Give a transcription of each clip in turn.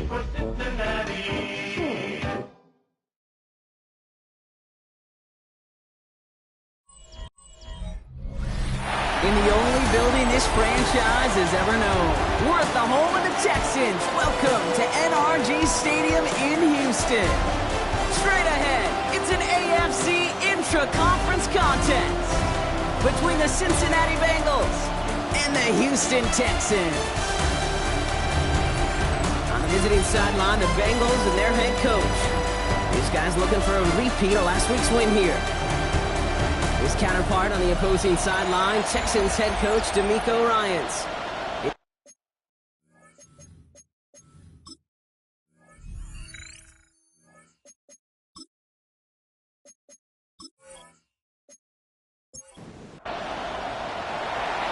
In the only building this franchise has ever known. We're at the home of the Texans. Welcome to NRG Stadium in Houston. Straight ahead, it's an AFC intra-conference contest between the Cincinnati Bengals and the Houston Texans. On the visiting sideline, the Bengals and their head coach. These guys looking for a repeat of last week's win here. His counterpart on the opposing sideline, Texans head coach DeMeco Ryans.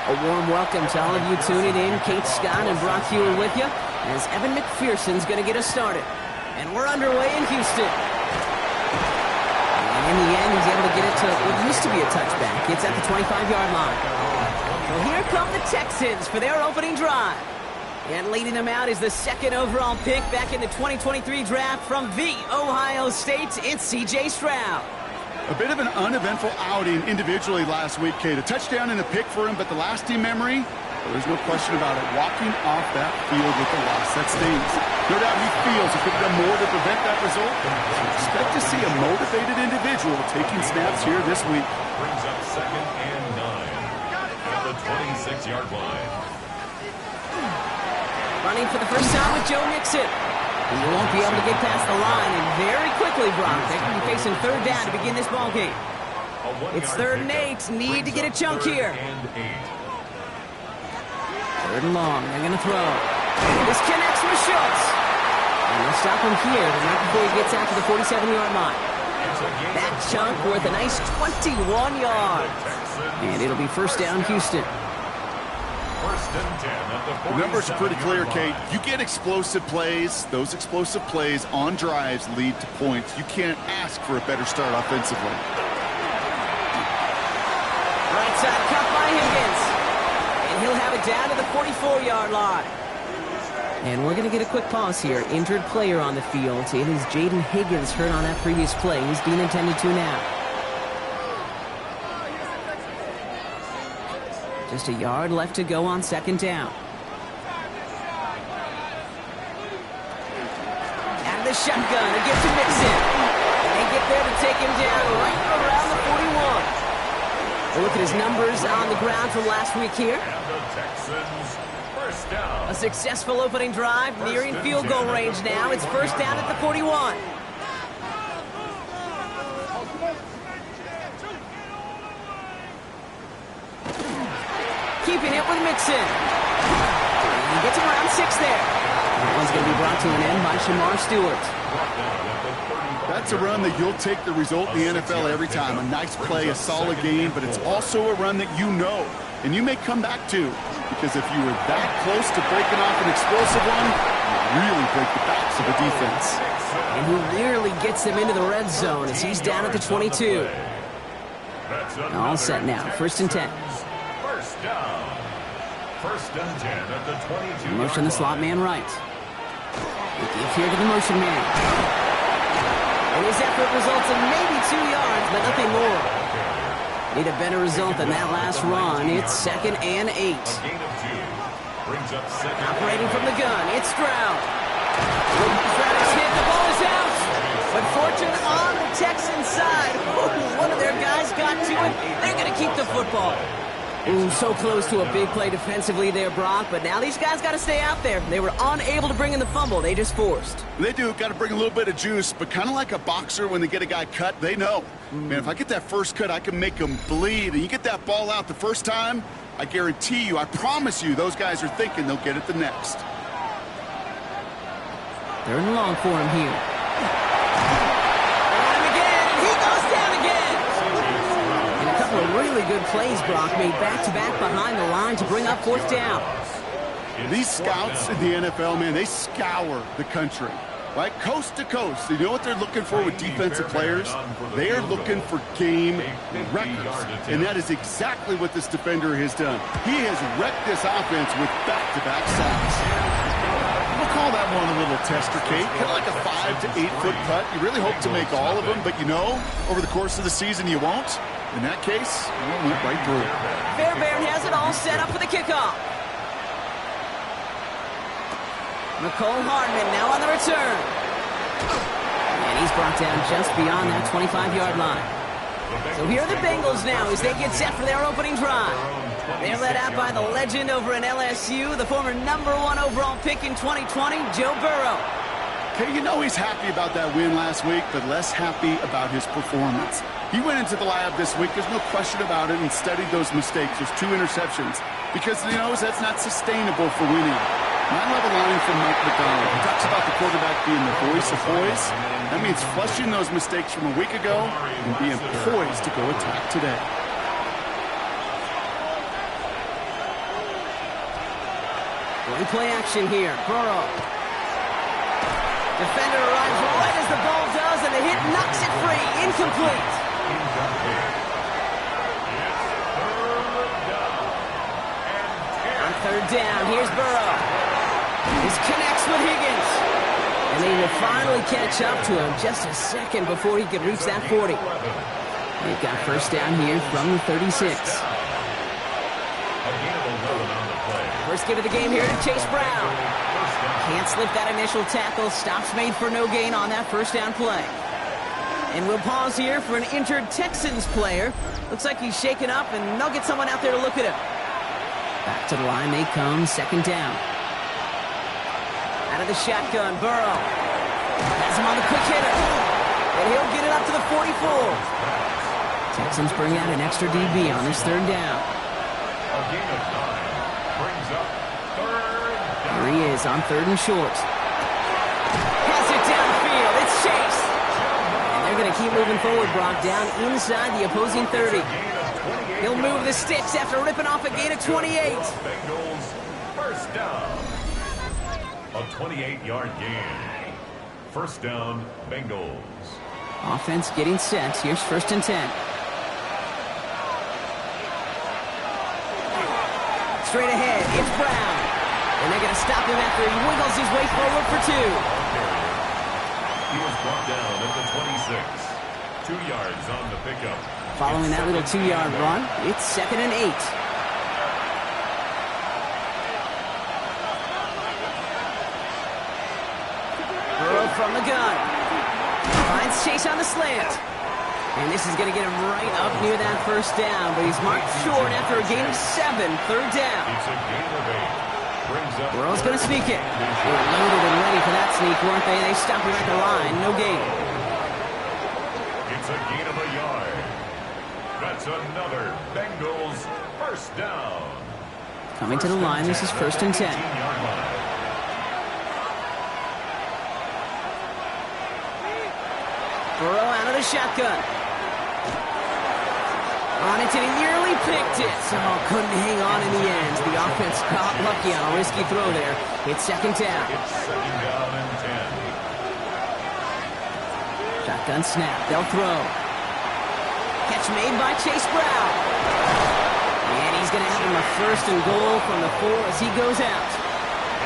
A warm welcome to all of you tuning in. Kate Scott and Brock Hewer with you as Evan McPherson's going to get us started. And we're underway in Houston. In the end, he's able to get it to what used to be a touchback. It's at the 25-yard line. Well, here come the Texans for their opening drive. And leading them out is the second overall pick back in the 2023 draft from the Ohio State. It's C.J. Stroud. A bit of an uneventful outing individually last week, Kate. A touchdown and a pick for him, but the lasting memory, well, there's no question about it. Walking off that field with the loss, that stings. No doubt he feels he could have done more to prevent that result. Expect to see a motivated individual taking snaps here this week. Brings up 2nd and 9 at the 26-yard line. Running for the first time with Joe Mixon. He won't be able to get past the line, and very quickly, Brock, they're going to be facing third down to begin this ball game. It's 3rd and 8. Need to get a chunk here. 3rd and long. They're going to throw. This connects with Schultz. And they'll stop him here right before he gets out to the 47-yard line. That chunk worth a nice 21 yards. And it'll be first down, Houston. The numbers are pretty clear, Kate. You get explosive plays. Those explosive plays on drives lead to points. You can't ask for a better start offensively. Right side cut by Higgins. And he'll have it down to the 44-yard line. And we're going to get a quick pause here. Injured player on the field. It is Jaden Higgins hurt on that previous play. He's being attended to now. Just a yard left to go on 2nd down. Out of the shotgun, it gets to Mixon. And they get there to take him down right around the 41. We'll look at his numbers on the ground from last week here. A successful opening drive, nearing field goal range now. It's first down at the 41. Keeping it with Mixon. He gets around 6 there. That one's going to be brought to an end by Shamar Stewart. That's a run that you'll take the result in the NFL every time. A nice play, a solid game, but it's also a run that you know, and you may come back to. Because if you were that close to breaking off an explosive one, you really break the backs of the defense. And he nearly gets them into the red zone as he's down at the 22. All set now, 1st and 10. First down. 1st and 10 at the 22. Motion the slot man right. We give here to the motion man. And his effort results in maybe 2 yards, but nothing more. Need a better result than that last run. It's 2nd and 8. Operating from the gun, it's Stroud. Stroud is hit, the ball is out. But fortune on the Texans side. Ooh, one of their guys got to it. They're going to keep the football. Ooh, so close to a big play defensively there, Brock. But now these guys got to stay out there. They were unable to bring in the fumble. They just forced. They do. Got to bring a little bit of juice. But kind of like a boxer when they get a guy cut, they know. Man, if I get that first cut, I can make them bleed. And you get that ball out the first time, I guarantee you, I promise you, those guys are thinking they'll get it the next. 3rd and long for him here. And again, he goes down again. And a couple of really good plays, Brock, made back-to-back behind the line to bring up 4th down. These scouts in the NFL, man, they scour the country. Right, coast to coast. You know what they're looking for with defensive players? They are looking for game records. And that is exactly what this defender has done. He has wrecked this offense with back-to-back sacks. We'll call that one a little tester, Kate. Kind of like a 5 to 8 foot putt. You really hope to make all of them, but you know, over the course of the season, you won't. In that case, it went right through. Fairbairn has it all set up for the kickoff. Nicole Hardman now on the return. And he's brought down just beyond that 25-yard line. So here are the Bengals now as they get set for their opening drive. They're led out by the legend over in LSU, the former #1 overall pick in 2020, Joe Burrow. Okay, you know he's happy about that win last week, but less happy about his performance. He went into the lab this week, there's no question about it, and studied those mistakes, those 2 interceptions, because he knows that's not sustainable for winning. 9-level line from Mike McDonald. He talks about the quarterback being the voice of boys. That means flushing those mistakes from a week ago and being poised to go attack today. One play action here. Burrow. Defender arrives right as the ball does, and the hit knocks it free. Incomplete. On third down, here's Burrow. This connects with Higgins. And they will finally catch up to him just a second before he could reach that 40. They've got first down here from the 36. First give of the game here to Chase Brown. Can't slip that initial tackle. Stops made for no gain on that first down play. And we'll pause here for an injured Texans player. Looks like he's shaken up, and they'll get someone out there to look at him. Back to the line they come, second down. Out of the shotgun, Burrow. Has him on the quick hitter. And he'll get it up to the 44. Texans bring out an extra DB on this third down. A gain of 9 brings up third down. Here he is on third and short. Has it downfield. It's Chase. And they're going to keep moving forward, Brock, down inside the opposing 30. He'll move the sticks after ripping off a gain of 28. Bengals first down. A 28-yard gain. First down, Bengals. Offense getting set. Here's first and 10. Straight ahead, it's Brown. And they're going to stop him after he wiggles his way forward for 2. He was brought down at the 26. 2 yards on the pickup. Following that little 2-yard run, it's second and 8. Burrow from the gun. Finds Chase on the slant. And this is going to get him right up near that first down, but he's marked short after a gain of 7, third down. It's a gain of 8. Brings up Burrow's going to sneak it. They were loaded and ready for that sneak, weren't they? They stopped him at the line. No gain. It's a gain of a yard. That's another Bengals first down. Coming to the line, this is first and 10. 18-yard line. Burrow out of the shotgun. On it, and he nearly picked it. Oh, couldn't hang on in the end. The offense got lucky on a risky throw there. It's second down. It's second down and 10. Shotgun snap. They'll throw. Catch made by Chase Brown. And he's going to have him a first and goal from the 4 as he goes out.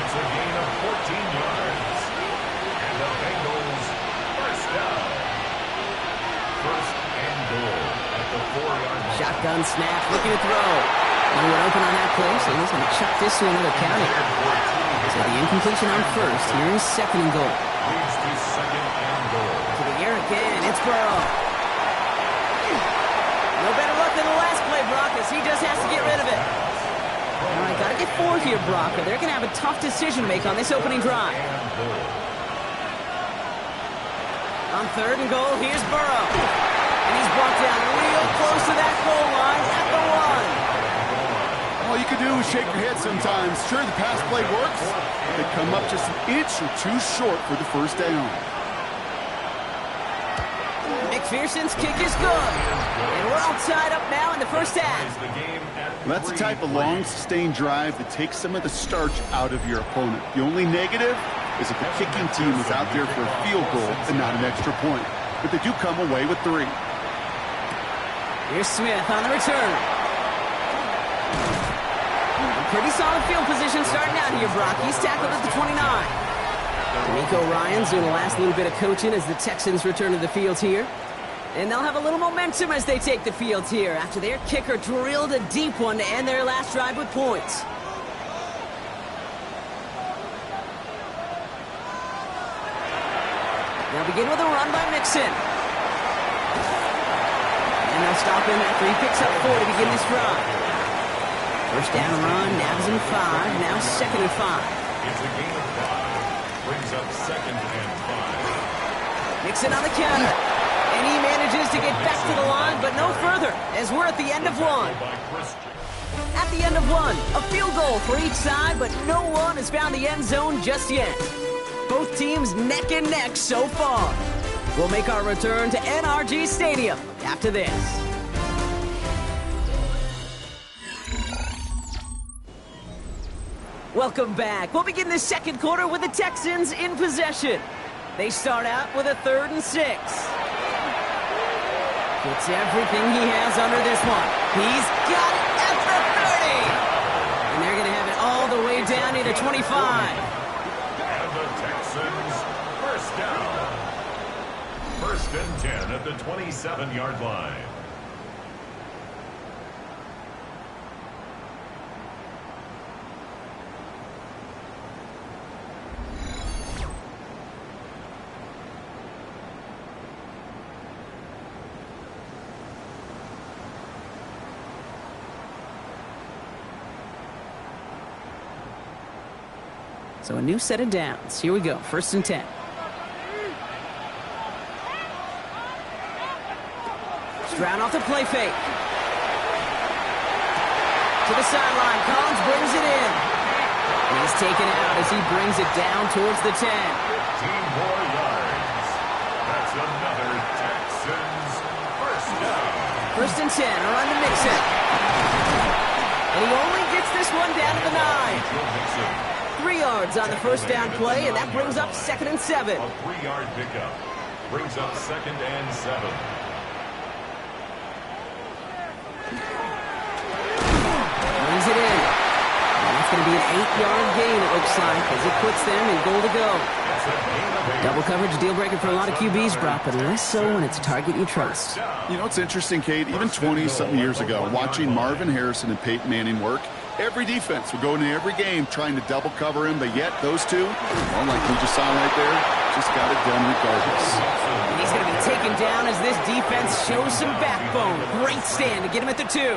It's a gain of 14 yards. And the Bengals first down. First and goal at the 4-yard line. Shotgun snap, looking to throw. No one open on that play, so he's going to chuck this to another county. So the incompletion on first. Here is second and goal. Leads to second and goal. To the air again, it's Burrow. No better luck than the last play, Brock, as he just has to get rid of it. All right, got to get 4 here, Brock, or they're going to have a tough decision to make on this opening drive. On third and goal, here's Burrow. And he's brought down real close to that goal line at the 1. All you can do is shake your head sometimes. Sure, the pass play works, but they come up just an inch or 2 short for the first down. McPherson's kick is good. And we're all tied up now in the first half. Well, that's the type of long, sustained drive that takes some of the starch out of your opponent. The only negative is if the kicking team is out there for a field goal and not an extra point. But they do come away with 3. Here's Smith on the return. Pretty solid field position starting out here, Brock. He's tackled at the 29. And he D'Amico Ryans doing the last little bit of coaching as the Texans return to the field here. And they'll have a little momentum as they take the field here after their kicker drilled a deep one to end their last drive with points. Now begin with a run by Mixon. And they'll stop him after he picks up 4 to begin this drive. First down run, now is in 5, now 2nd and 5. It's a gain of 5. Brings up 2nd and 5. Mixon on the counter. And he manages to get back to the line, but no further, as we're at the end of 1. At the end of 1, a field goal for each side, but no one has found the end zone just yet. Both teams neck and neck so far. We'll make our return to NRG Stadium after this. Welcome back. We'll begin the second quarter with the Texans in possession. They start out with a 3rd and 6. Gets everything he has under this one. He's got it at the 30. And they're going to have it all the way down near the 25. And the Texans, first down. 1st and 10 at the 27-yard line. So a new set of downs. Here we go. 1st and 10. Stroud off the play fake. To the sideline. Collins brings it in. And he's taken out as he brings it down towards the 10. 15 more yards. That's another Texans first down. 1st and 10. Around to Mixon. And he only gets this one down to the 9. 3 yards on the first down play, and that brings up 2nd and 7. A 3-yard pickup. Brings up 2nd and 7. Brings it in. And that's going to be an 8-yard gain, it looks like, as it puts them in goal to go. Double coverage, deal breaker for a lot of QBs, Brock, but less so when it's a target you trust. You know, it's interesting, Kate, even 20-something years ago, watching Marvin Harrison and Peyton Manning work, every defense would go into every game trying to double cover him, but yet those two, well, like we just saw right there, just got it done regardless. And he's going to be taken down as this defense shows some backbone. Great stand to get him at the 2.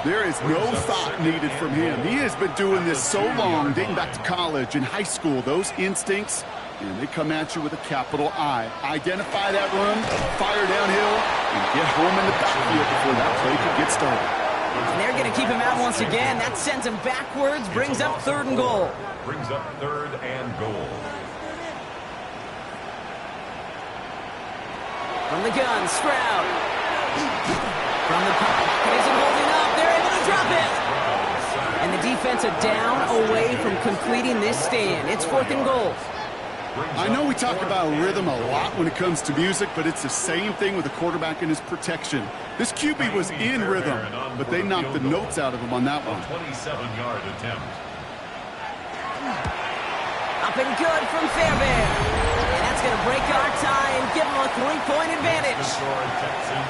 There is no thought needed from him. He has been doing this so long, dating back to college and high school. Those instincts, and they come at you with a capital I. Identify that run, fire downhill, and get home in the backfield before that play could get started. And they're going to keep him out once again. That sends him backwards, brings up 3rd and goal. Brings up 3rd and goal. From the gun, Stroud. From the pocket, isn't holding up. They're able to drop it. And the defense are down away from completing this stand. It's 4th and goal. I know we talk about rhythm a lot when it comes to music, but it's the same thing with the quarterback and his protection. This QB was in rhythm, but they knocked the notes out of him on that one. 27-yard attempt. Up and good from Fairbairn. And that's going to break our tie and give them a 3-point advantage.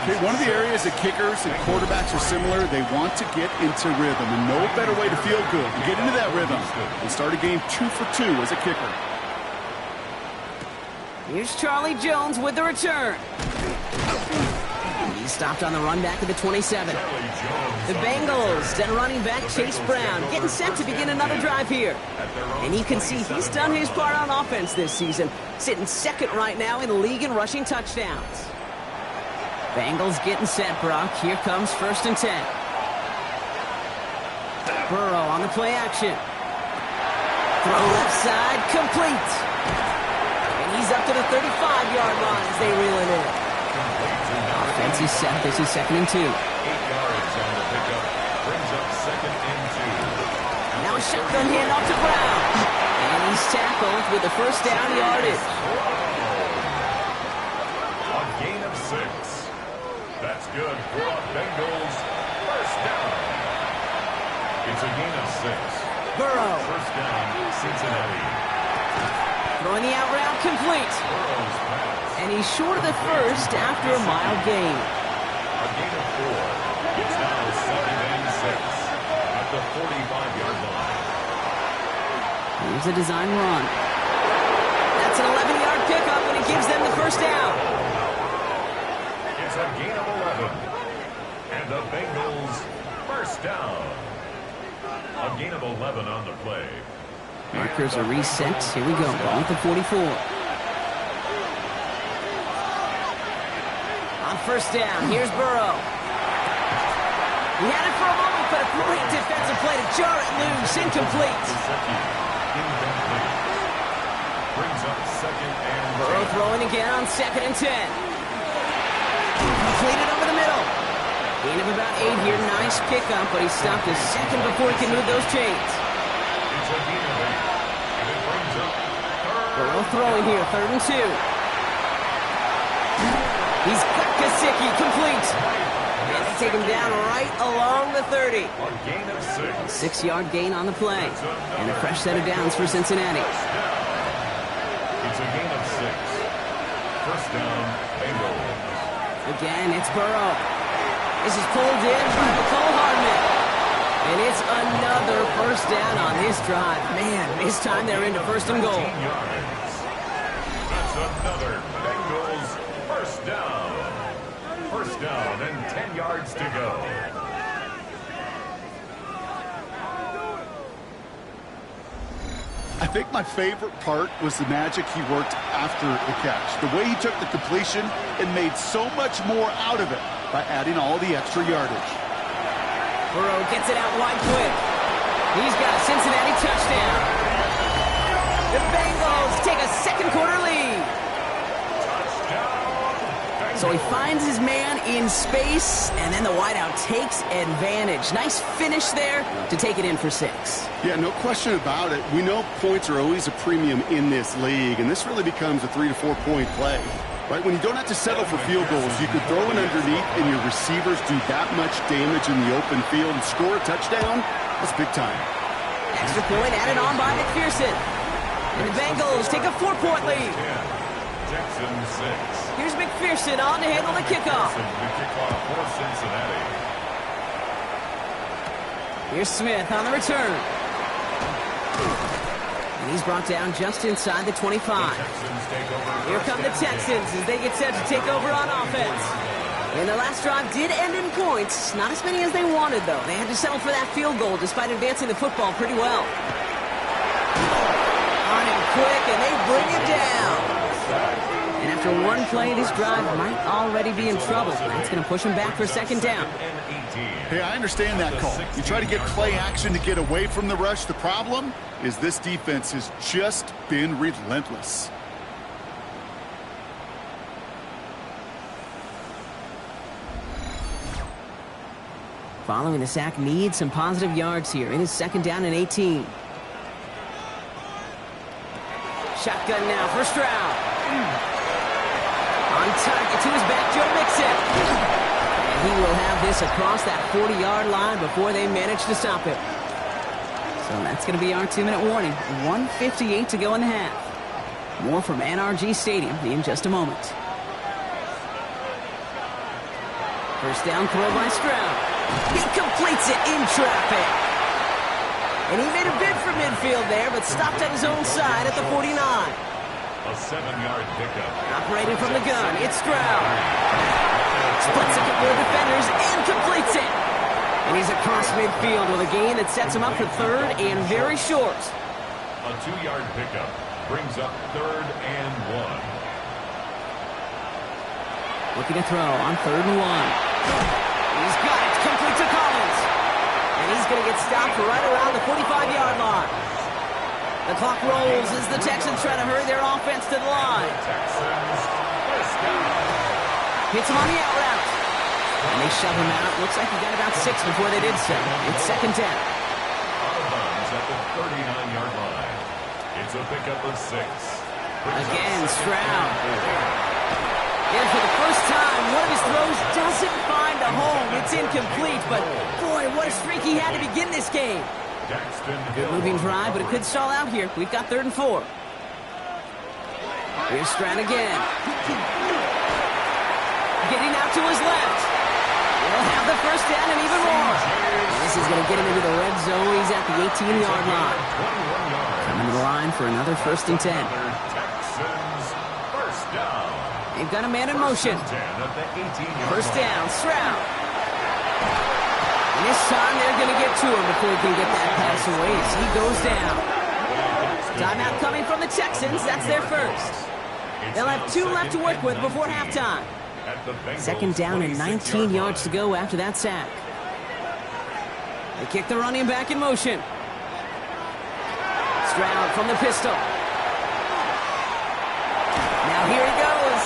Okay, one of the areas that kickers and quarterbacks are similar, they want to get into rhythm, and no better way to feel good and get into that rhythm and start a game 2 for 2 as a kicker. Here's Charlie Jones with the return. He's stopped on the run back of the 27. The Bengals and running back Chase Brown getting set to begin another drive here. And you can see he's done his part on offense this season, sitting 2nd right now in the league in rushing touchdowns. Bengals getting set, Brock. Here comes 1st and 10. Burrow on the play action. Throw left side, complete. He's up to the 35-yard line as they reel it in. Offense is set. This is 2nd and 2. 8 yards on the pickup. Brings up 2nd and 2. Now a shotgun handoff to Brown. And he's tackled with the first down yardage. A gain of 6. That's good for a Bengals first down. It's a gain of 6. Burrow. First down, Cincinnati. Throwing the out route complete. And he's short of the first after a mild gain. A gain of 4. It's now 2nd and 6 at the 45-yard line. Here's a design run. That's an 11-yard pickup, and it gives them the first down. It's a gain of 11. And the Bengals first down. A gain of 11 on the play. Markers are reset. Here we go. Ball at the 44. On first down, here's Burrow. He had it for a moment, but a great defensive play to jar it loose. Incomplete. Incomplete. Brings up 2nd and 10. Burrow throwing again on 2nd and 10. Completed over the middle. Gain of about 8 here. Nice pickup, but he stopped a second before he can move those chains. It's a gain of 8. And it brings up 3rd. Burrow throwing here, 3rd and 2. He's got Gesicki, complete. And they take him down right along the 30. A gain of 6. 6-yard gain on the play. And a fresh set of downs for Cincinnati. It's a gain of 6. First down, Bengals. Again, it's Burrow. This is pulled in by Nicole Hardman. And it's another first down on this drive. Man, this time they're into 1st and goal. 13 yards. That's another Bengals first down. First down and 10 yards to go. I think my favorite part was the magic he worked after the catch. The way he took the completion and made so much more out of it by adding all the extra yardage. Burrow gets it out wide quick. He's got a Cincinnati touchdown. The Bengals take a second quarter lead. So he finds his man in space, and then the wideout takes advantage. Nice finish there to take it in for 6. Yeah, no question about it. We know points are always a premium in this league, and this really becomes a 3 to 4 point play. Right, when you don't have to settle for field goals, you could throw it underneath and your receivers do that much damage in the open field and score a touchdown. That's big time. Extra point added on by McPherson. And the Bengals take a 4-point lead. Texans 6. Here's McPherson on to handle the kickoff. The kickoff for Cincinnati. Here's Smith on the return. And he's brought down just inside the 25. Here come the Texans as they get set to take over on offense. And the last drive did end in points. Not as many as they wanted, though. They had to settle for that field goal despite advancing the football pretty well. On him quick, and they bring him down. And after one play, this drive might already be in trouble. That's going to push him back for 2nd down. Hey, I understand that call. You try to get play action to get away from the rush. The problem is this defense has just been relentless. Following the sack needs some positive yards here. It is 2nd down and 18. Shotgun now for Stroud. On target to his back, Joe Mixon. And he will have this across that 40-yard line before they manage to stop it. So that's going to be our 2-minute warning. 1:58 to go in the half. More from NRG Stadium in just a moment. First down throw by Stroud. He completes it in traffic. And he made a bid for midfield there, but stopped on his own side at the 49. A 7-yard pickup. Operating from the gun, it's Stroud. Splits a couple of defenders and completes it. And he's across midfield with a gain that sets him up for 3rd and very short. A 2-yard pickup brings up 3rd and 1. Looking to throw on 3rd and 1. He's got it, complete to Collins. And he's going to get stopped right around the 45-yard line. The clock rolls as the Texans try to hurry their offense to the line. Texans first down. Hits him on the out route. And they shove him out. Looks like he got about 6 before they did so. It's 2nd down. Out of bounds at the 39-yard line. It's a pickup of 6. Again, Stroud. And for the first time, one of his throws doesn't find a home. It's incomplete, but boy, what a streak he had to begin this game. Good moving drive, but it could stall out here. We've got 3rd and 4. Here's Stroud again. Getting out to his left. He'll have the first down and even more. And this is going to get him into the red zone. He's at the 18-yard line. Coming to the line for another 1st and 10. Texans first down. They've got a man in motion. First down, Stroud. And this time they're going to get to him before he can get that pass away as he goes down. Timeout coming from the Texans. That's their first. They'll have 2 left to work with before halftime. 2nd down and 19 yards to go after that sack. They kick the running back in motion. Stroud from the pistol. Now here he goes.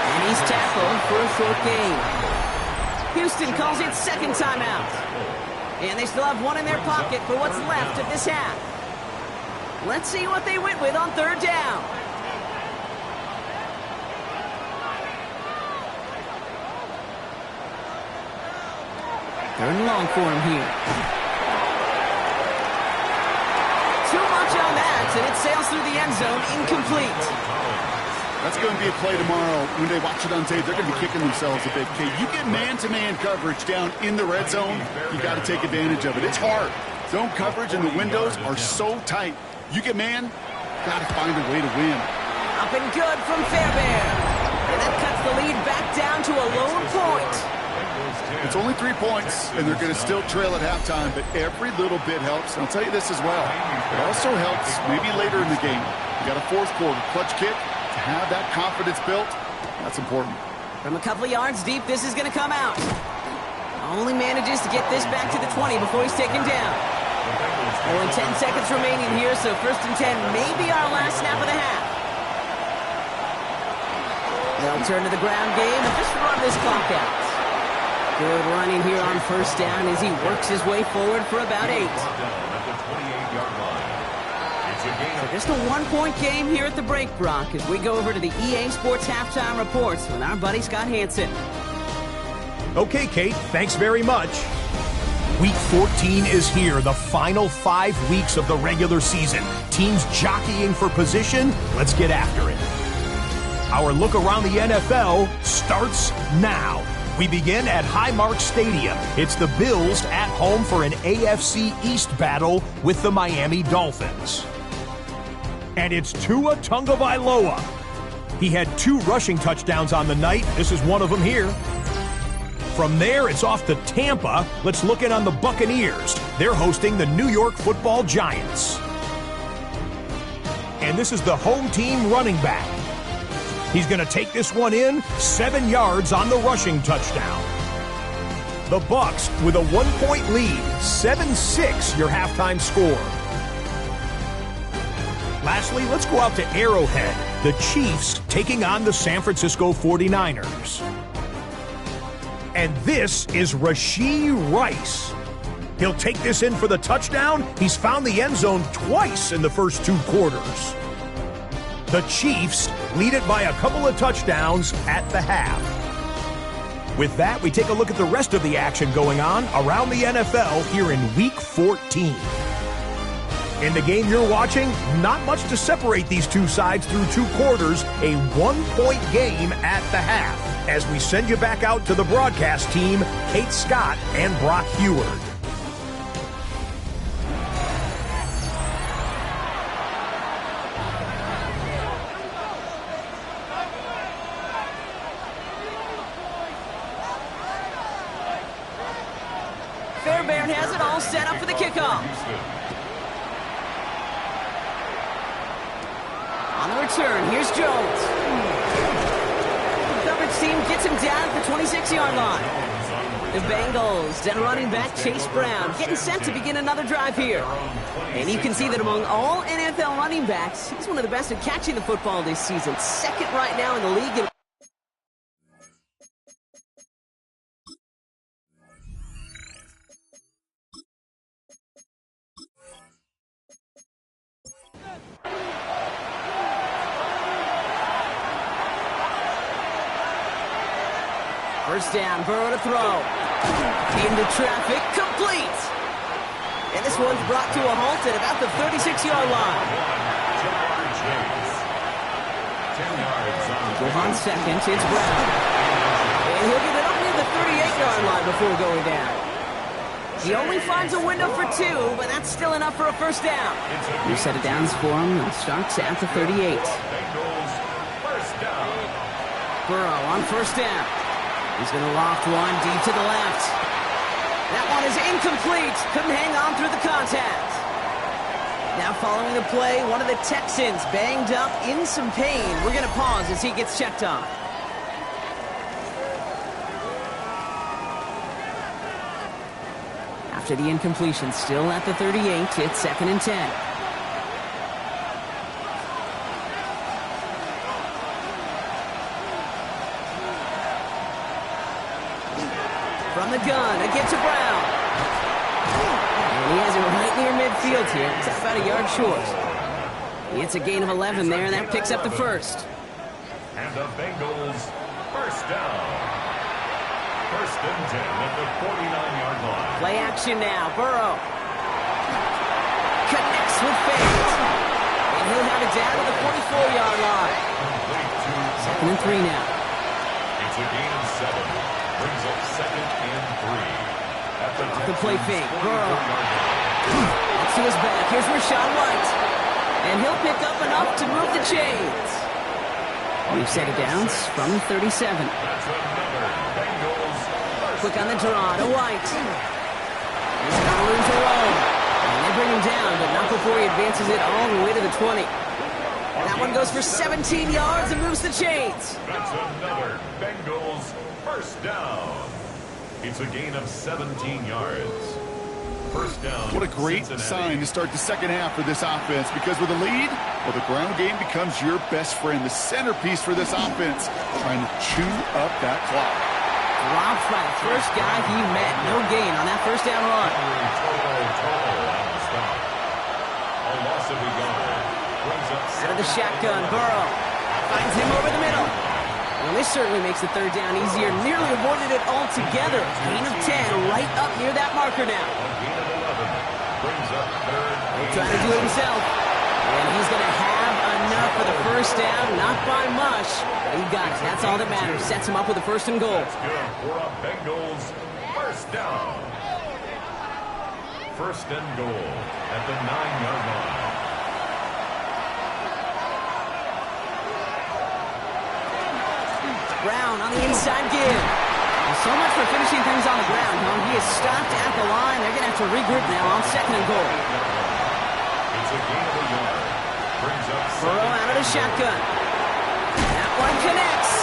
And he's tackled for a short gain. Houston calls it 2nd timeout. And they still have 1 in their pocket for what's left of this half. Let's see what they went with on 3rd down. 3rd and long for him here. Too much on that, and it sails through the end zone, incomplete. That's going to be a play tomorrow. When they watch it on tape, they're going to be kicking themselves a bit. Okay, you get man-to-man coverage down in the red zone, you got to take advantage of it. It's hard. Zone coverage and the windows are so tight. You get man, got to find a way to win. Up and good from Fairbairn. And that cuts the lead back down to a lone point. It's only 3 points, and they're going to still trail at halftime, but every little bit helps. And I'll tell you this as well. It also helps maybe later in the game. You got a 4th quarter clutch kick. To have that confidence built, that's important. From a couple of yards deep, this is going to come out. Only manages to get this back to the 20 before he's taken down. Only 10 seconds remaining here, so 1st and 10 may be our last snap of the half. They'll turn to the ground game and just run this clock out. Good running here on 1st down as he works his way forward for about 8. So just a 1-point game here at the break, Brock, as we go over to the EA Sports Halftime Reports with our buddy Scott Hansen. Okay, Kate, thanks very much. Week 14 is here, the final 5 weeks of the regular season. Teams jockeying for position. Let's get after it. Our look around the NFL starts now. We begin at Highmark Stadium. It's the Bills at home for an AFC East battle with the Miami Dolphins. And it's Tua Tagovailoa. He had 2 rushing touchdowns on the night. This is one of them here. From there, it's off to Tampa. Let's look in on the Buccaneers. They're hosting the New York Football Giants. And this is the home team running back. He's going to take this one in, 7 yards on the rushing touchdown. The Bucs with a 1-point lead, 7-6 your halftime score. Lastly, let's go out to Arrowhead. The Chiefs taking on the San Francisco 49ers. And this is Rashee Rice. He'll take this in for the touchdown. He's found the end zone twice in the first 2 quarters. The Chiefs lead it by a couple of touchdowns at the half. With that, we take a look at the rest of the action going on around the NFL here in Week 14. In the game you're watching, not much to separate these two sides through 2 quarters, a 1-point game at the half. As we send you back out to the broadcast team, Kate Scott and Brock Heward. Fairbairn has it all set up for the kickoff. On the return, here's Jones. The coverage team gets him down at the 26-yard line. The Bengals, then running back Chase Brown, getting set to begin another drive here. And you can see that among all NFL running backs, he's one of the best at catching the football this season. 2nd right now in the league. First down, Burrow to throw. Into traffic, complete. And this one's brought to a halt at about the 36-yard line. On second, it's Brown. And he'll get it up near the 38-yard line before going down. He only finds a window for 2, but that's still enough for a first down. New set of downs for him, and starts at the 38. Bengals first down. Burrow on first down. He's going to loft one deep to the left. That one is incomplete. Couldn't hang on through the contact. Now following the play, one of the Texans banged up in some pain. We're going to pause as he gets checked on. After the incompletion, still at the 38, it's 2nd and 10. From the gun, a get to Brown. And he has it right near midfield here. It's about a yard short. It's a gain of 11 there, and that picks up the first. And the Bengals first down. First and 10 at the 49-yard line. Play action now. Burrow connects with Fate. And he'll have it down to the 44-yard line. 2nd and 3 now. It's a gain of 7. Brings up 2nd and 3. At The play fake. Burrow. That's to his back. Here's Rachaad White. And he'll pick up enough to move the chains. We've set it downs from 37. That's another Bengals first. Quick on the draw to White. He's got room to roll. And they bring him down, but not before he advances it all the way to the 20. That one goes for 17 yards and moves the chains. That's another Bengals first down. It's a gain of 17 yards. First down. What a great sign to start the second half for this offense, because with a lead, well, the ground game becomes your best friend, the centerpiece for this offense, trying to chew up that clock. Dropped by the first guy he met. No gain on that first down run. Out of the shotgun, Burrow finds him over the middle. Well, this certainly makes the third down easier. Nearly avoided it altogether. Gain of 10 right up near that marker now. He'll try to do it himself. And he's going to have enough for the first down. Not by much. But he got it. That's all that matters. Sets him up with a 1st and goal. That's good for a Bengals first down. 1st and goal at the 9-yard line. Brown on the inside give. Well, so much for finishing things on the ground, huh? He is stopped at the line. They're going to have to regroup now on 2nd and goal. It's a gain of a yard. Brings up Burrow out of the shotgun. That one connects.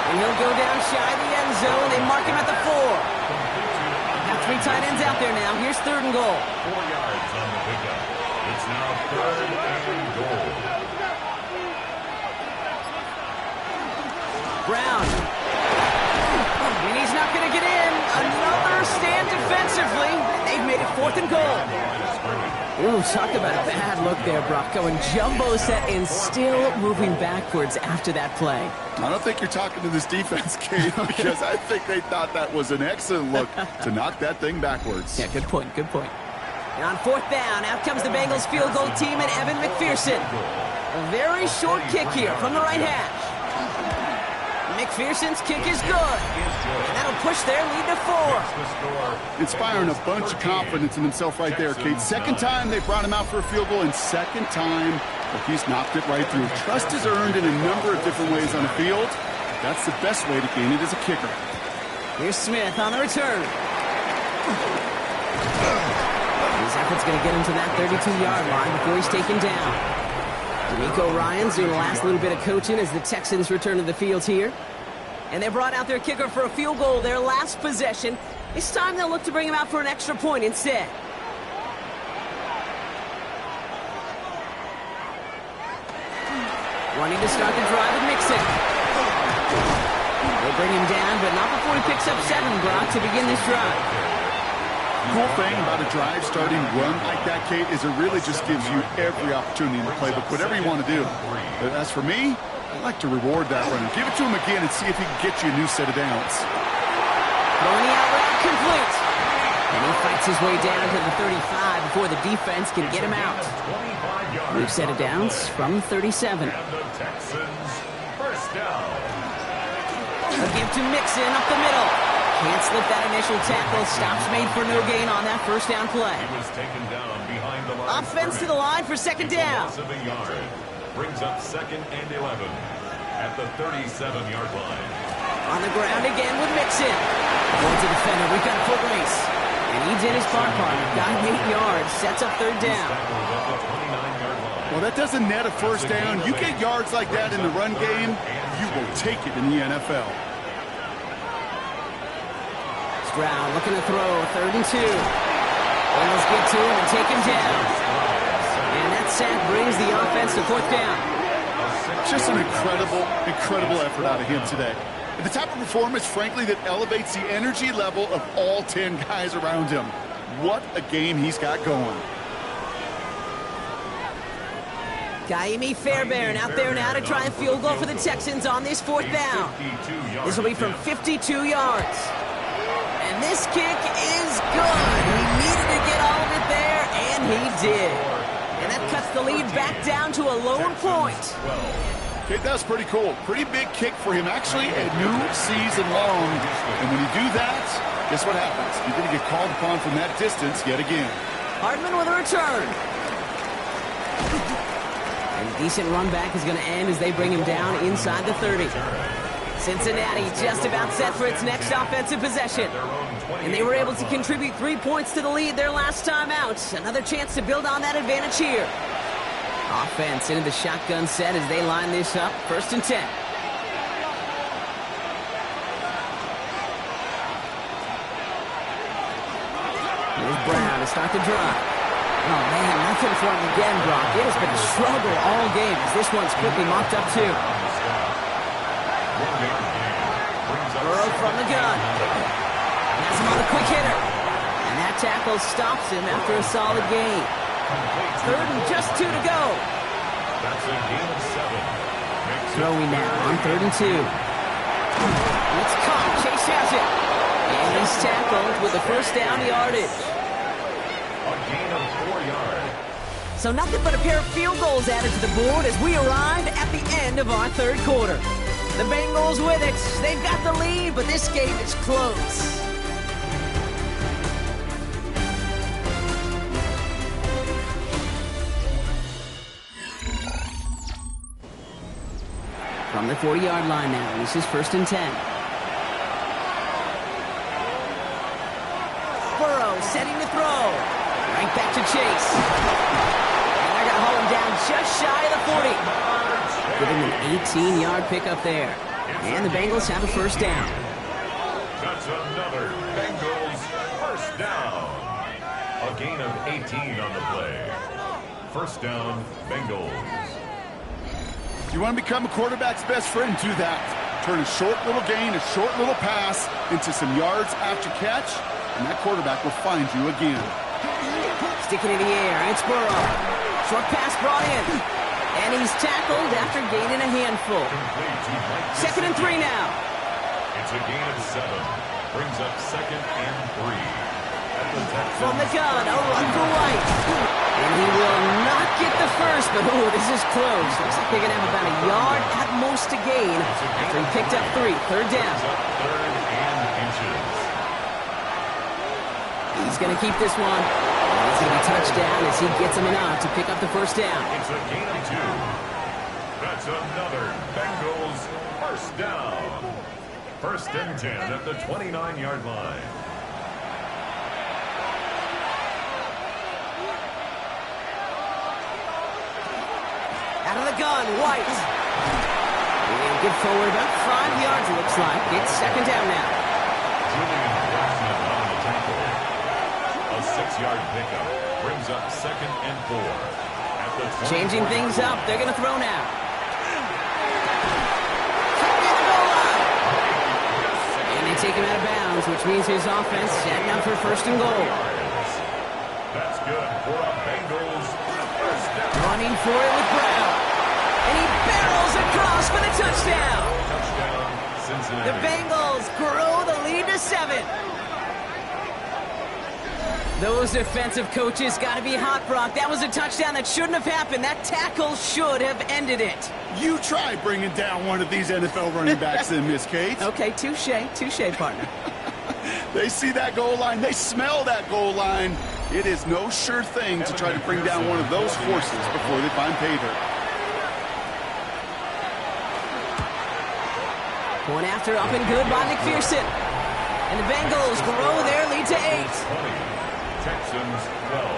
And he'll go down shy of the end zone. They mark him at the 4. Got 3 tight ends out there now. Here's 3rd and goal. 4 yards on the pickup. It's now 3rd and goal. Brown. And he's not going to get in. Another stand defensively. They've made it 4th and goal. Ooh, talk about a bad look there, Brock. Going jumbo set and still moving backwards after that play. I don't think you're talking to this defense, Kate, because I think they thought that was an excellent look to knock that thing backwards. Yeah, good point, good point. And on 4th down, out comes the Bengals field goal team and Evan McPherson. A very short kick here from the right hash. McPherson's kick is good. And that'll push their lead to 4. Inspiring a bunch of confidence in himself right there, Kate. 2nd time they brought him out for a field goal, and 2nd time he's knocked it right through. Trust is earned in a number of different ways on the field. That's the best way to gain it as a kicker. Here's Smith on the return. His effort's going to get him to that 32-yard line before he's taken down. D'Amico Ryans doing the last little bit of coaching as the Texans return to the field here. And they brought out their kicker for a field goal their last possession. This time they'll look to bring him out for an extra point instead. Wanting to start the drive with Mixon. They'll bring him down, but not before he picks up 7, Brock, to begin this drive. The cool thing about a drive starting run like that, Kate, is it really just gives you every opportunity in the playbook, whatever you want to do. But as for me, I like to reward that runner. Give it to him again and see if he can get you a new set of downs. Throwing the out route complete. And he fights his way down to the 35 before the defense can get him out. We've set it downs from 37. And the Texans First down. A give to Mixon up the middle. Can't slip that initial tackle. Stops made for no gain on that first down play. He was taken down behind the line. Offense to the line for second down. Loss of a yard. Brings up 2nd and 11 at the 37-yard line. On the ground again with Mixon. Towards the defender. We've got a foot race. And he did his part. Got him 8 yards. Sets up third down. Well, that doesn't net a first down. You get yards like that in the run game, you will take it in the NFL. Stroud looking to throw. 3rd and 2. Bengals get to him and take him down. And that sack brings the offense to 4th down. Just an incredible effort out of him today. And the type of performance, frankly, that elevates the energy level of all 10 guys around him. What a game he's got going. Kaimi Fairbairn out there now to try a field goal for the Texans on this 4th down. This will be from 52 yards. And this kick is good. He needed to get all of it there, and he did. And that cuts the lead back down to a lone point. Okay, that's pretty cool. Pretty big kick for him. Actually, a new season long. And when you do that, guess what happens? You're going to get called upon from that distance yet again. Hardman with a return. And a decent run back is going to end as they bring him down inside the 30. Cincinnati just about set for its next offensive possession. And they were able to contribute 3 points to the lead their last time out. Another chance to build on that advantage here. Offense into the shotgun set as they line this up. 1st and 10. Here's Brown to start the drive. Oh, man, nothing for him again, Brock. It has been a struggle all game as this one's quickly mocked up, too. Burrow from the gun. Has him on the quick hitter. And that tackle stops him after a solid gain. 3rd and just 2 to go. That's a gain of 7. Throwing now on 3rd and 2. It's caught. Chase has it. And he's tackled with the first down yardage. A gain of 4 yards. So nothing but a pair of field goals added to the board as we arrive at the end of our 3rd quarter. The Bengals with it. They've got the lead, but this game is close. From the 40-yard line now, this is 1st and 10. Burrow setting to throw. Right back to Chase. And they're going to haul him down just shy of the 40. Giving an 18-yard pickup there. And the Bengals have a first down. That's another Bengals first down. A gain of 18 on the play. First down, Bengals. You want to become a quarterback's best friend, do that. Turn a short little gain, a short little pass into some yards after catch, and that quarterback will find you again. Sticking in the air, it's Burrow. Short pass brought in. And he's tackled after gaining a handful. 2nd and 3 now. It's a gain of 7. Brings up 2nd and 3. From the gun, a run for White. And he will not get the first, but this is close. Looks like they're going to have about a yard at most to gain after he picked up 3. 3rd down. 3rd and inches. He's going to keep this one. He's going to be touchdown as he gets him enough to pick up the first down. It's a gain of 2. That's another Bengals first down. 1st and 10 at the 29-yard line. Out of the gun, White. And get forward about 5 yards, it looks like. It's 2nd down now. Julian Blackman on the tackle. A 6-yard pickup brings up 2nd and 4. At the changing things up. They're going to throw now. And they take him out of bounds, which means his offense setting up for 1st and goal. That's good for a Bengals first down. Running for it with Brown. And he barrels across for the touchdown. Touchdown, Cincinnati. The Bengals grow the lead to 7. Those defensive coaches got to be hot, Brock. That was a touchdown that shouldn't have happened. That tackle should have ended it. You try bringing down one of these NFL running backs then, Miss Kate. Okay, touche, partner. They see that goal line. They smell that goal line. It is no sure thing to try to bring down one of those horses before they find pay dirt. Going after up and good by McPherson. And the Bengals grow their lead to 8. 20, Texans 12.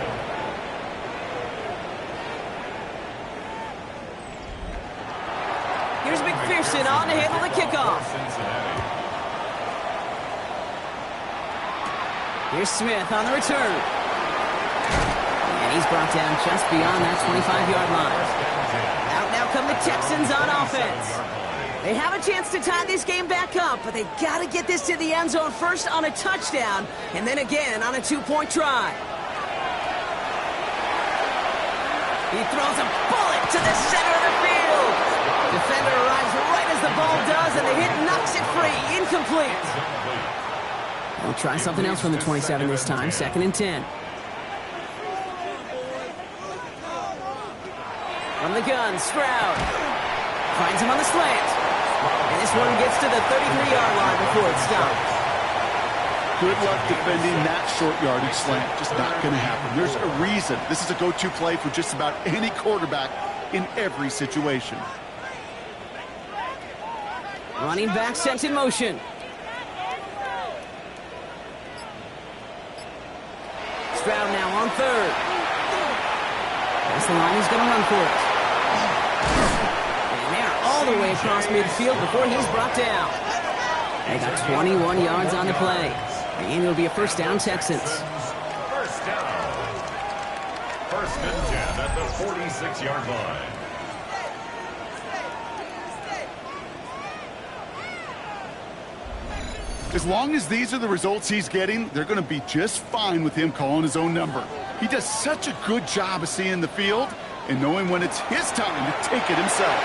Here's McPherson on to handle the kickoff. Cincinnati. Here's Smith on the return. And he's brought down just beyond that 25-yard line. Out now come the Texans on offense. They have a chance to tie this game back up, but they got to get this to the end zone first on a touchdown, and then again on a 2-point try. He throws a bullet to the center of the field. Defender arrives right as the ball does, and the hit knocks it free. Incomplete. We'll try something else from the 27 this time. 2nd and 10. From the gun, Stroud. Finds him on the slant. And this one gets to the 33-yard line before it's stopped. Good luck defending that short yardage slant. Just not going to happen. There's a reason. This is a go-to play for just about any quarterback in every situation. Running back sent in motion. Stroud now on 3rd. That's the line, he's going to run for it. And they're all the way across midfield before he's brought down. They got 21 yards on the play. And it'll be a first down, Texans. First down. 1st and 10 at the 46-yard line. As long as these are the results he's getting, they're going to be just fine with him calling his own number. He does such a good job of seeing the field and knowing when it's his time to take it himself.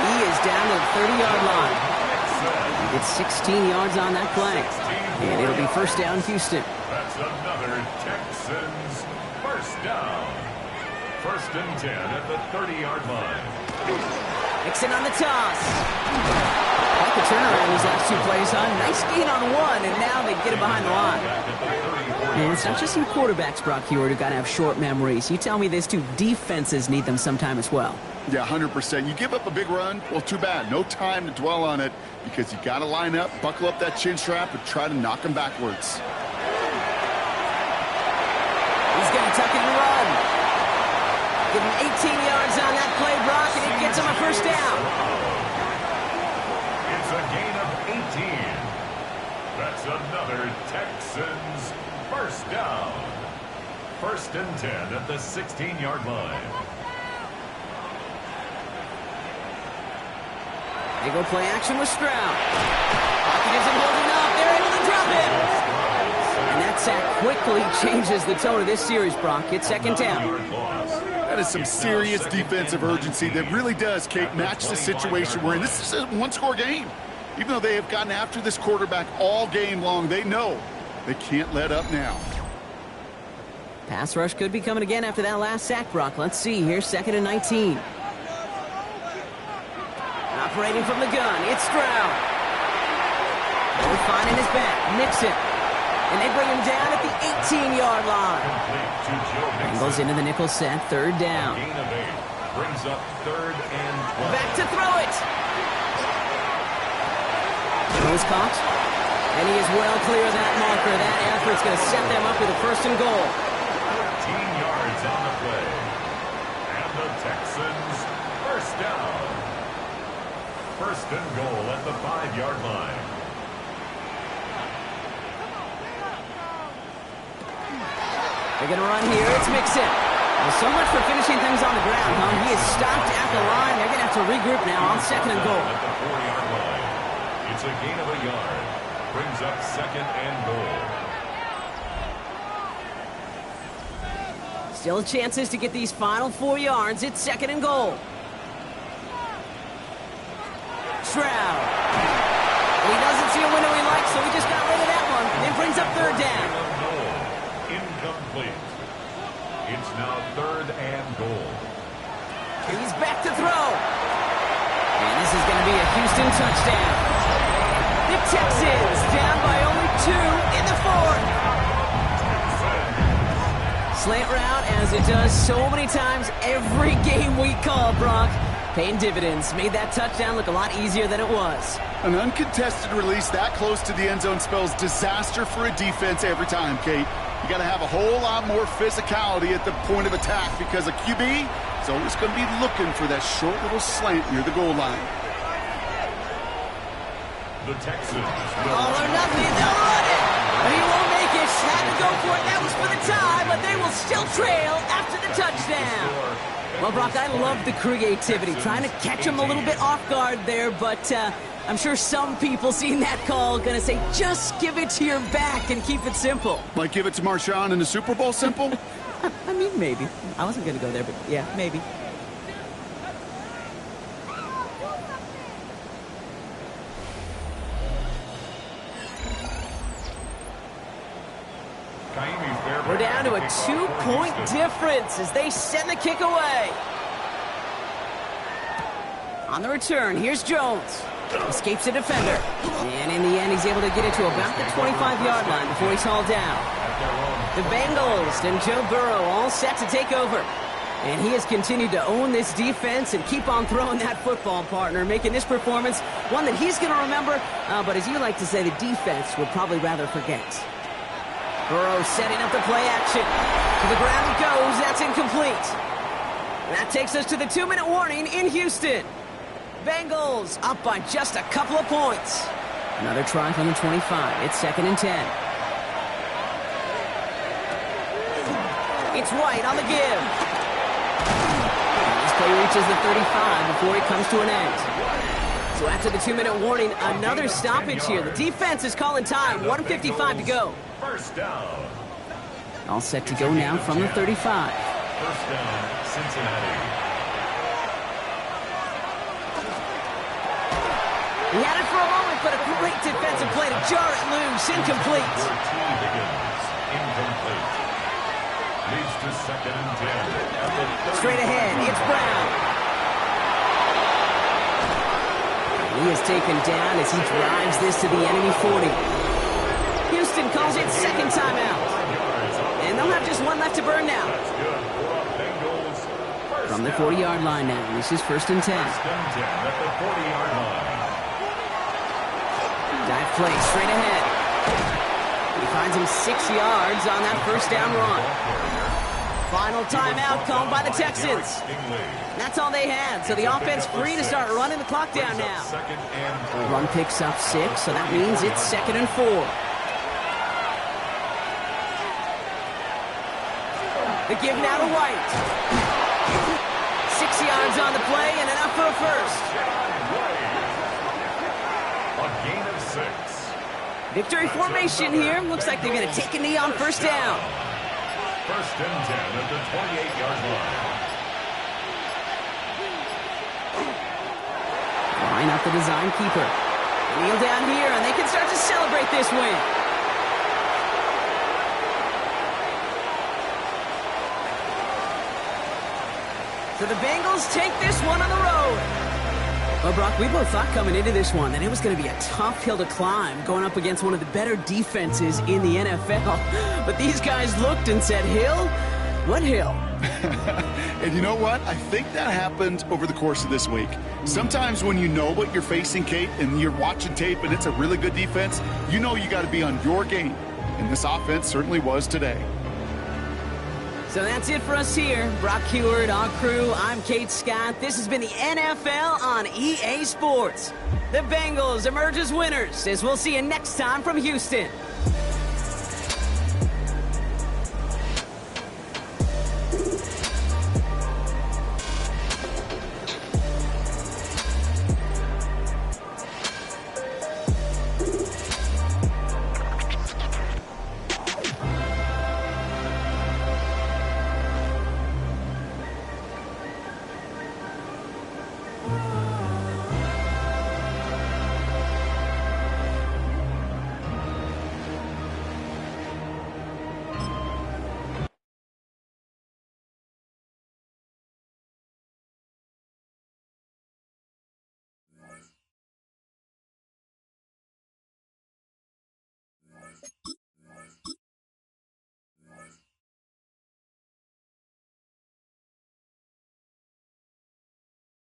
He is down to the 30-yard line. It's 16 yards on that play. And it'll be first down, Houston. That's another Texans first down. 1st and 10 at the 30-yard line. Nixon on the toss. Quite the turnaround these last 2 plays, huh? Nice gain on 1, and now they get it behind the line. And it's not just some quarterbacks, Brock Hewitt, who got to have short memories. You tell me these 2 defenses need them sometime as well. Yeah, 100%. You give up a big run, well, too bad. No time to dwell on it because you got to line up, buckle up that chin strap, and try to knock them backwards. He's going to tuck it and run. Give him 18 yards on that play, Brock, and it gets him a first down. It's a gain of 18. That's another Texans first down. 1st and 10 at the 16-yard line. They go play action with Stroud. Pocket isn't holding up. They're able to drop it. And that sack quickly changes the tone of this series, Brock. It's 2nd down. That is some serious defensive urgency that really does, Kate, match the situation we're in. This is a one-score game. Even though they have gotten after this quarterback all game long, they know they can't let up now. Pass rush could be coming again after that last sack, Brock. Let's see. Here's 2nd and 19. Operating from the gun, it's Stroud. They're finding his back, Nixon. And they bring him down at the 18-yard line. Bengals into the nickel set, 3rd down. Gain of 8 brings up 3rd and 12. Back to throw it. Throws caught. And he is well clear of that marker. That effort's going to set them up with a 1st and goal. 13 yards on the play. And the Texans first down. 1st and goal at the 5-yard line. They're going to run here. It's Mixon. Well, so much for finishing things on the ground, huh? He is stopped at the line. They're going to have to regroup now on 2nd and goal. At the 4-yard line. It's a gain of a yard. Brings up 2nd and goal. Still chances to get these final 4 yards. It's 2nd and goal. Stroud. Well, he doesn't see a window he likes, so he just got rid of that one. And brings up third down. Incomplete. It's now 3rd and goal. He's back to throw. And this is going to be a Houston touchdown. The Texans down by only 2 in the 4th. Slant route, as it does so many times every game we call, Brock. Paying dividends. Made that touchdown look a lot easier than it was. An uncontested release that close to the end zone spells disaster for a defense every time, Kate. You got to have a whole lot more physicality at the point of attack because a QB is always going to be looking for that short little slant near the goal line. The Texans. All or nothing, they'll run it. But he won't make it. Had to go for it. That was for the tie, but they will still trail after the touchdown. Well, Brock, I love the creativity. Trying to catch him a little bit off guard there, but I'm sure some people seeing that call going to say, just give it to your back and keep it simple. Like give it to Marshawn in the Super Bowl simple? I mean, maybe. I wasn't going to go there, but yeah, maybe. We're down to a 2-point difference as they send the kick away. On the return, here's Jones. Escapes the defender. And in the end, he's able to get it to about the 25-yard line before he's hauled down. The Bengals and Joe Burrow all set to take over. And he has continued to own this defense and keep on throwing that football, partner, making this performance one that he's going to remember. But as you like to say, the defense would probably rather forget. Burrow setting up the play action. To the ground it goes. That's incomplete. And that takes us to the 2-minute warning in Houston. Bengals up by just a couple of points. Another try from the 25. It's 2nd and 10. It's White on the give. This play reaches the 35 before it comes to an end. So after the 2-minute warning, another stoppage here. The defense is calling time. 1:55 to go. First down. All set to go now from the 35. First down, Cincinnati. He had it for a moment, but a great defensive play to jar it loose. Incomplete. Incomplete. Leads to 2nd and 10. Straight ahead, it's Brown. He is taken down as he drives this to the enemy 40. Houston calls it 2nd timeout. And they'll have just one left to burn now. From the 40-yard line now, this is 1st and 10. At the 40-yard line. Dive play straight ahead. He finds him 6 yards on that 1st down run. Final timeout called by the Texans. That's all they had, so the offense free to start running the clock down now. The run picks up 6, so that means it's 2nd and 4. The give now to White. 6 yards on the play and enough for a first. A gain of 6. Victory formation here. Looks like they're going to take a knee on 1st down. 1st and 10 at the 28-yard line. Line up the design keeper. Kneel down here, and they can start to celebrate this win. So the Bengals take this one on the road. Well, Brock, we both thought coming into this one that it was going to be a tough hill to climb going up against one of the better defenses in the NFL. But these guys looked and said, hill? What hill? And you know what? I think that happened over the course of this week. Sometimes when you know what you're facing, Kate, and you're watching tape and it's a really good defense, you know you got to be on your game. And this offense certainly was today. So that's it for us here. Brock Heward, our crew, I'm Kate Scott. This has been the NFL on EA Sports. The Bengals emerge as winners, as we'll see you next time from Houston.